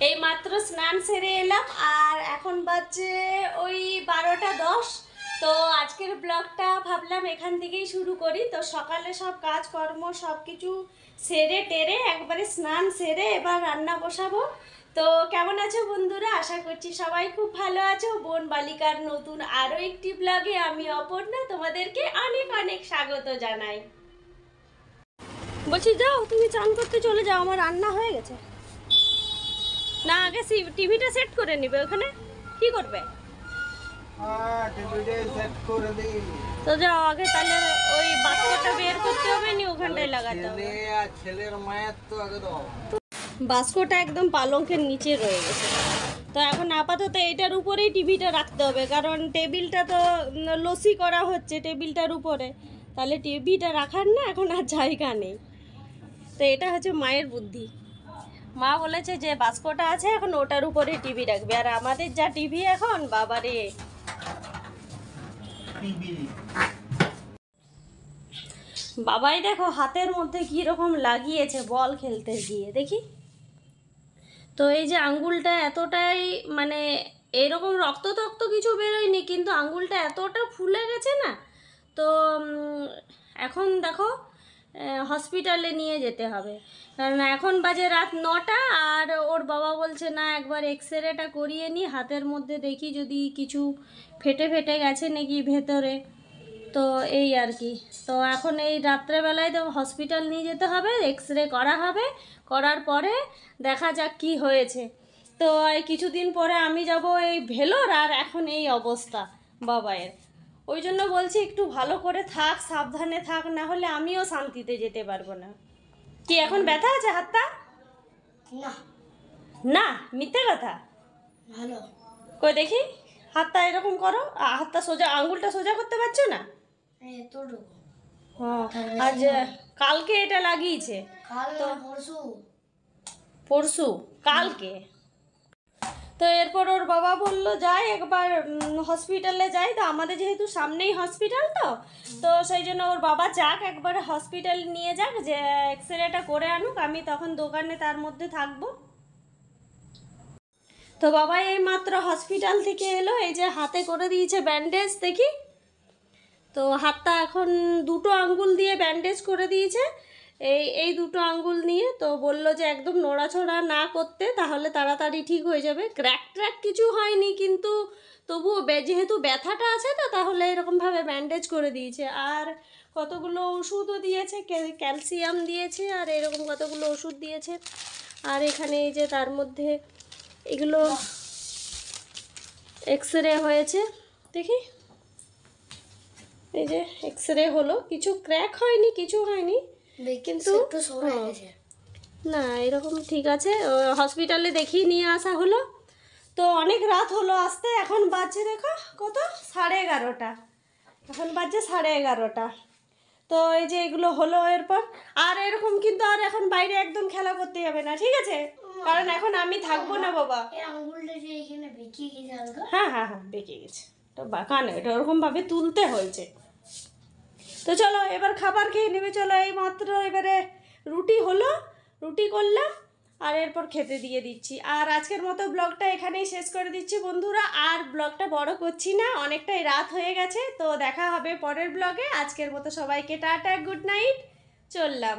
এই মাত্র স্নান সেরে এলাম আর এখন বাজছে ওই 12টা 10। তো আজকের ব্লগটা ভাবলাম এখান থেকেই শুরু করি। তো সকালে সব কাজকর্ম সব কিছু সেরে টেরে একবারে স্নান সেরে এবার রান্না বসাবো। তো কেমন আছো বন্ধুরা? আশা করছি সবাই খুব ভালো আছো। বোন বালিকার নতুন আরও একটি ব্লগে আমি অপর্ণা তোমাদেরকে অনেক অনেক স্বাগত জানাই। বলছি যাও, তুমি চান করতে চলে যাও, আমার রান্না হয়ে গেছে। না, আগে টিভিটা সেট করে নিবে। ওখানে কি করবে? টিভিটা সেট করে দিই। তো যাও আগে, তাহলে ওই বাস্কটা বের করতে হবে, নি ওখানটায় লাগাতে হবে। ছেলের মায়ের তো আগে দাও। বাস্কটা একদম পালঙ্কের নিচে রয়ে গেছে। তো এখন আপাতত এটার উপরেই টিভিটা রাখতে হবে, কারণ টেবিলটা তো লসি করা হচ্ছে টেবিলটার উপরে, তাহলে টিভিটা রাখার না এখন আর জায়গা নেই। তো এটা হচ্ছে মায়ের বুদ্ধি। মা বলেছে যে বাস্কটা আছে এখন ওটার উপরে টিভি রাখবে, আর আমাদের যা টিভি এখন বাবারে। বাবাই দেখো হাতের মধ্যে কি রকম লাগিয়েছে বল খেলতে গিয়ে, দেখি তো এই যে আঙ্গুলটা এতটাই মানে এরকম রক্ত টক্ত কিছু বেরোয়নি, কিন্তু আঙ্গুলটা এতটা ফুলে গেছে না। তো এখন দেখো হসপিটালে নিয়ে যেতে হবে, কারণ এখন বাজে রাত 9টা। আর ওর বাবা বলছে না একবার এক্সরেটা করিয়ে নি, হাতের মধ্যে দেখি যদি কিছু ফেটে ফেটে গেছে নাকি ভেতরে। তো এই আর কি। তো এখন এই রাত্রেবেলায় তো হসপিটাল নিয়ে যেতে হবে, এক্সরে করা হবে, করার পরে দেখা যাক কি হয়েছে। তো এই কিছুদিন পরে আমি যাব এই ভেলোর, আর এখন এই অবস্থা বাবায়ের। ওই জন্য বলছি একটু ভালো করে থাক, সাবধানে থাক, না হলে আমিও শান্তিতে যেতে পারবো না। কি এখন ব্যথা আছে হাতটা? না না, মিথ্যে কথা। ভালো। কই দেখি হাতটা এরকম করো, হাতটা সোজা, আঙ্গুলটা সোজা করতে পারছো না? এতটুকু। আজ কালকে এটা লাগিয়েছে? কাল তো পরশু। পরশু, কালকে। তো এরপর ওর বাবা বললো যাই একবার হসপিটালে যাই। তো আমাদের যেহেতু সামনেই হসপিটাল, তো সেই জন্য ওর বাবা যাক একবার হসপিটাল নিয়ে যাক, যে এক্সরেটা করে আনুক, আমি তখন দোকানে তার মধ্যে থাকবো। তো বাবা এই মাত্র হসপিটাল থেকে এলো, এই যে হাতে করে দিয়েছে ব্যান্ডেজ, দেখি তো হাতটা এখন দুটো আঙ্গুল দিয়ে ব্যান্ডেজ করে দিয়েছে, এই দুটো আঙ্গুল নিয়ে। তো বললো যে একদম নড়াচড়া না করতে, তাহলে তাড়াতাড়ি ঠিক হয়ে যাবে। ক্র্যাক ট্র্যাক কিছু হয়নি, কিন্তু তবুও যেহেতু ব্যথাটা আছে তো, তাহলে এরকমভাবে ব্যান্ডেজ করে দিয়েছে। আর কতগুলো ওষুধও দিয়েছে, ক্যালসিয়াম দিয়েছে, আর এরকম কতগুলো ওষুধ দিয়েছে। আর এখানে এই যে তার মধ্যে এগুলো এক্সরে হয়েছে, দেখি এই যে এক্সরে হলো, কিছু ক্র্যাক হয়নি, কিছু হয়নি, কিন্তু না এরকম ঠিক আছে। হসপিটালে দেখিয়ে নিয়ে আসা হলো। তো অনেক রাত হলো আসতে, এখন বাজছে দেখো কত, 11:30। এখন বাজছে 11:30। তো এই যে এগুলো হলো এরপর, আর এরকম কিন্তু আর এখন বাইরে একদম খেলা করতে যাবে না, ঠিক আছে? কারণ এখন আমি থাকবো না বাবা। আঙ্গুলটা যে এখানে বেঁকিয়ে গেছে হালকা। হ্যাঁ হ্যাঁ হ্যাঁ, বেঁকে গেছে, তো বাঁকা নয়, এটা ওরকমভাবে তুলতে হয়েছে। তো চলো এবার খাবার খেয়ে নেবে, চলো। এই মাত্র এবারে রুটি হলো, রুটি করলাম, আর এরপর খেতে দিয়ে দিচ্ছি। আর আজকের মতো ব্লগটা এখানেই শেষ করে দিচ্ছি বন্ধুরা, আর ব্লগটা বড় করছি না, অনেকটাই রাত হয়ে গেছে। তো দেখা হবে পরের ব্লগে। আজকের মতো সবাইকে টাটা, গুড নাইট, চললাম।